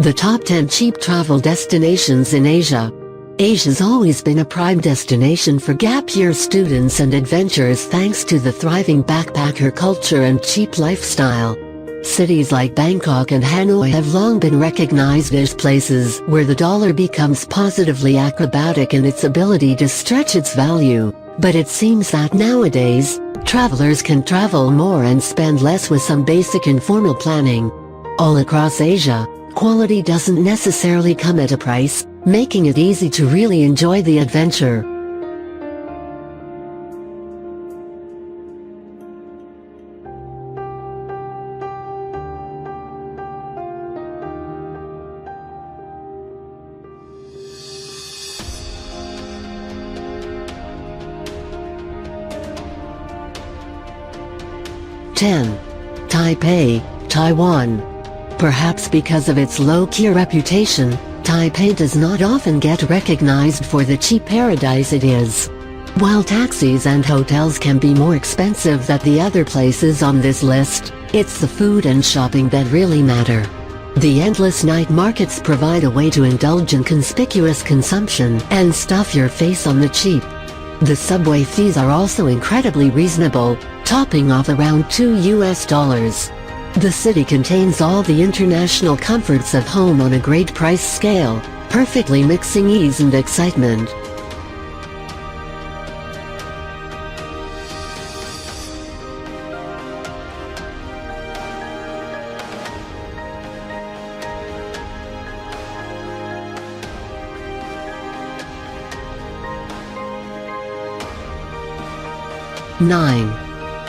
The top 10 cheap travel destinations in Asia. Asia's always been a prime destination for gap year students and adventurers thanks to the thriving backpacker culture and cheap lifestyle. Cities like Bangkok and Hanoi have long been recognized as places where the dollar becomes positively acrobatic in its ability to stretch its value. But it seems that nowadays, travelers can travel more and spend less with some basic informal planning. All across Asia, quality doesn't necessarily come at a price, making it easy to really enjoy the adventure. Taipei, Taiwan. Perhaps because of its low-key reputation, Taipei does not often get recognized for the cheap paradise it is. While taxis and hotels can be more expensive than the other places on this list, it's the food and shopping that really matter. The endless night markets provide a way to indulge in conspicuous consumption and stuff your face on the cheap. The subway fees are also incredibly reasonable, topping off around $2. The city contains all the international comforts of home on a great price scale, perfectly mixing ease and excitement.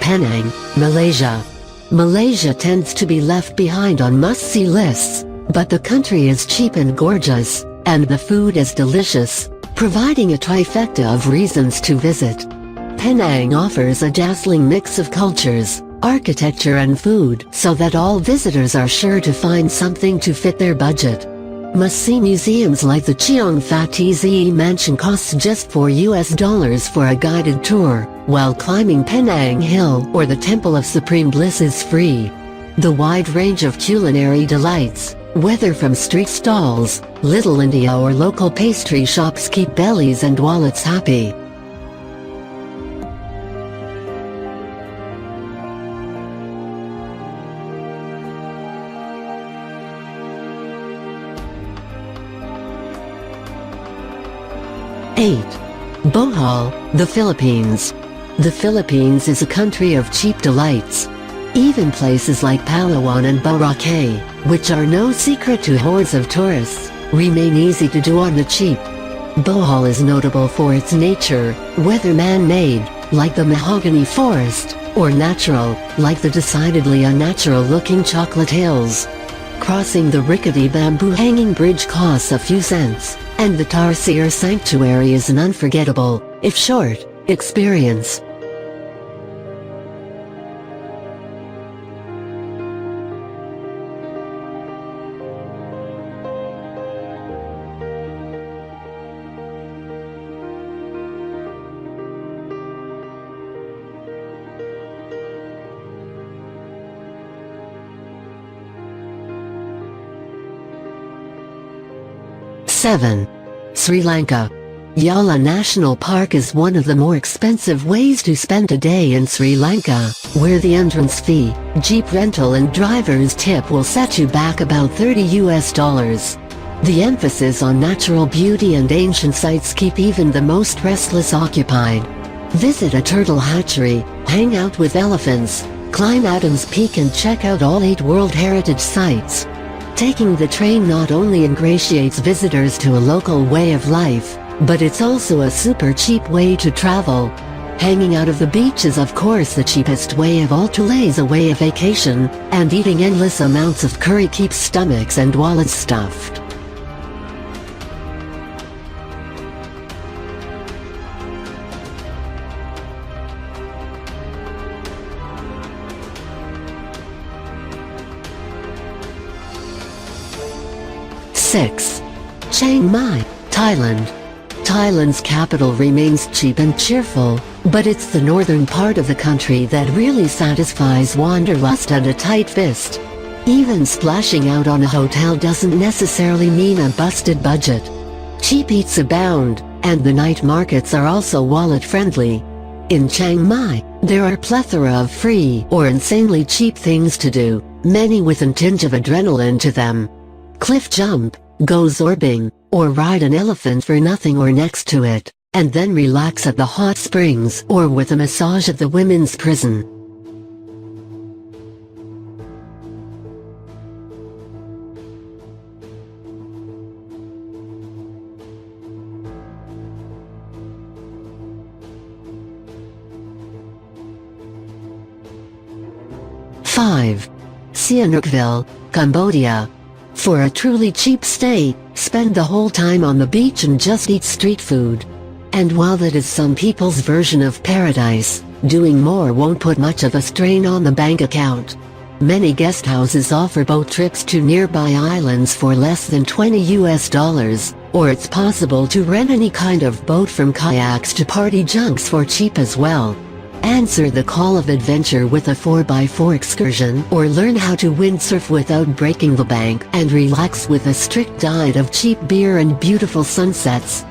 Penang, Malaysia. Malaysia tends to be left behind on must-see lists, but the country is cheap and gorgeous, and the food is delicious, providing a trifecta of reasons to visit. Penang offers a dazzling mix of cultures, architecture and food, so that all visitors are sure to find something to fit their budget. Must-see museums like the Cheong Fat Tze Mansion costs just $4 for a guided tour, while climbing Penang Hill or the Temple of Supreme Bliss is free. The wide range of culinary delights, whether from street stalls, Little India or local pastry shops, keep bellies and wallets happy. Bohol, the Philippines. The Philippines is a country of cheap delights. Even places like Palawan and Boracay, which are no secret to hordes of tourists, remain easy to do on the cheap. Bohol is notable for its nature, whether man-made, like the mahogany forest, or natural, like the decidedly unnatural-looking chocolate hills. Crossing the rickety bamboo hanging bridge costs a few cents, and the Tarsier Sanctuary is an unforgettable, if short, experience. Sri Lanka. Yala National Park is one of the more expensive ways to spend a day in Sri Lanka, where the entrance fee, jeep rental and driver's tip will set you back about $30. The emphasis on natural beauty and ancient sites keep even the most restless occupied. Visit a turtle hatchery, hang out with elephants, climb Adams Peak and check out all 8 World Heritage Sites. Taking the train not only ingratiates visitors to a local way of life, but it's also a super cheap way to travel. Hanging out of the beach is of course the cheapest way of all to laze away a vacation, and eating endless amounts of curry keeps stomachs and wallets stuffed. Chiang Mai, Thailand. Thailand's capital remains cheap and cheerful, but it's the northern part of the country that really satisfies wanderlust and a tight fist. Even splashing out on a hotel doesn't necessarily mean a busted budget. Cheap eats abound, and the night markets are also wallet-friendly. In Chiang Mai, there are a plethora of free or insanely cheap things to do, many with a tinge of adrenaline to them. Cliff jump, go zorbing, or ride an elephant for nothing or next to it, and then relax at the hot springs or with a massage at the women's prison. ························································································································· for a truly cheap stay, spend the whole time on the beach and just eat street food. And while that is some people's version of paradise, doing more won't put much of a strain on the bank account. Many guest houses offer boat trips to nearby islands for less than $20, or it's possible to rent any kind of boat from kayaks to party junks for cheap as well. Answer the call of adventure with a 4x4 excursion or learn how to windsurf without breaking the bank and relax with a strict diet of cheap beer and beautiful sunsets.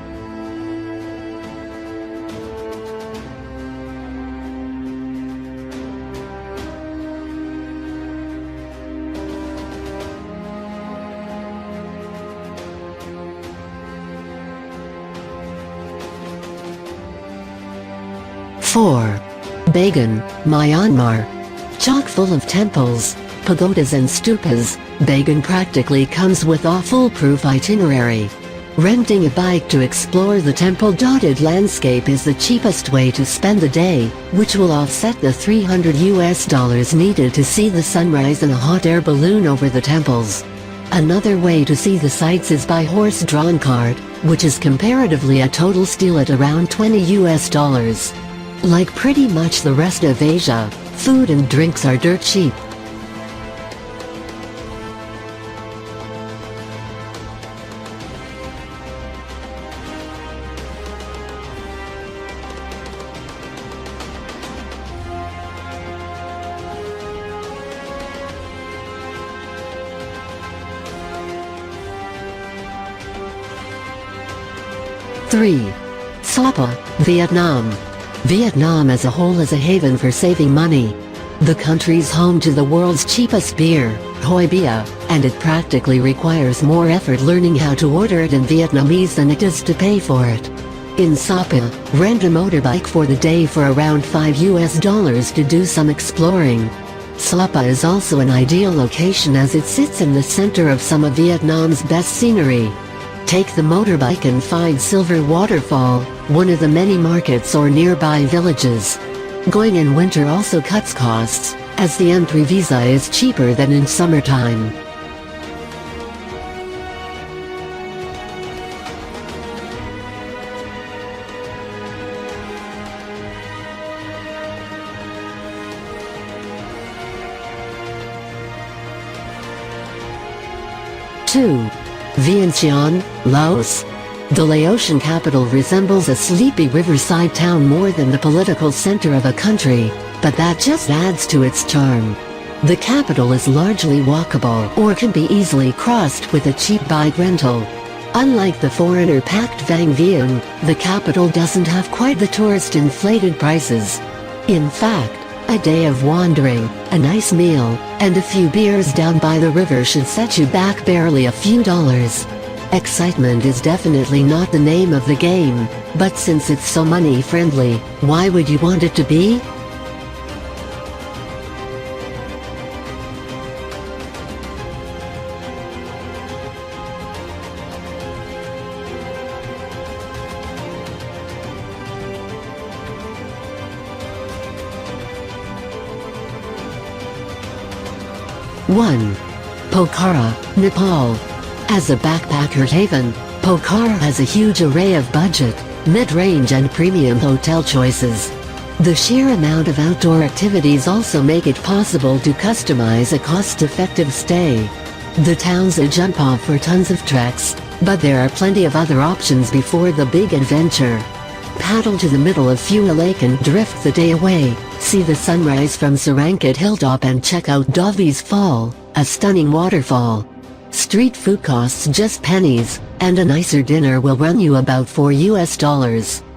························································································································Pagodas and temples, pagodas, Bagan practically comes with a foolproof itinerary. Renting a bike to explore the temple-dotted landscape is the cheapest way to spend the day, which will offset the $300 needed to see the sunrise in a hot air balloon over the temples. Another way to see the sights is by horse-drawn cart, which is comparatively a total steal at around $20. Like pretty much the rest of Asia, food and drinks are dirt cheap. ······················································································································· The country's home to the world's cheapest beer, Hoi Bia, and it practically requires more effort learning how to order it in Vietnamese than it does to pay for it. In Sapa, rent a motorbike for the day for around $5 to do some exploring. Sapa is also an ideal location as it sits in the center of some of Vietnam's best scenery. Take the motorbike and find Silver Waterfall, one of the many markets or nearby villages. Going in winter also cuts costs, as the entry visa is cheaper than in summertime. ······················································································································ resembles a sleepy riverside town more than the political center of a country, but that just adds to its charm. The capital is largely walkable or can be easily crossed with a cheap bike rental. Unlike the foreigner-packed Vang Vieng, the capital doesn't have quite the tourist-inflated prices. In fact, a day of wandering, a nice meal, and a few beers down by the river should set you back barely a few dollars. Excitement is definitely not the name of the game, but since it's so money-friendly, why would you want it to be? ······················································································································· has a huge array of budget, mid-range and premium hotel choices. The sheer amount of outdoor activities also make it possible to customize a cost-effective stay. The town's a jump-off for tons of treks, but there are plenty of other options before the big adventure. Paddle to the middle of Phua Lake and drift the day away, see the sunrise from Sarangkot Hilltop and check out Dovi's Fall, a stunning waterfall. Street food costs just pennies, and a nicer dinner will run you about $4 US.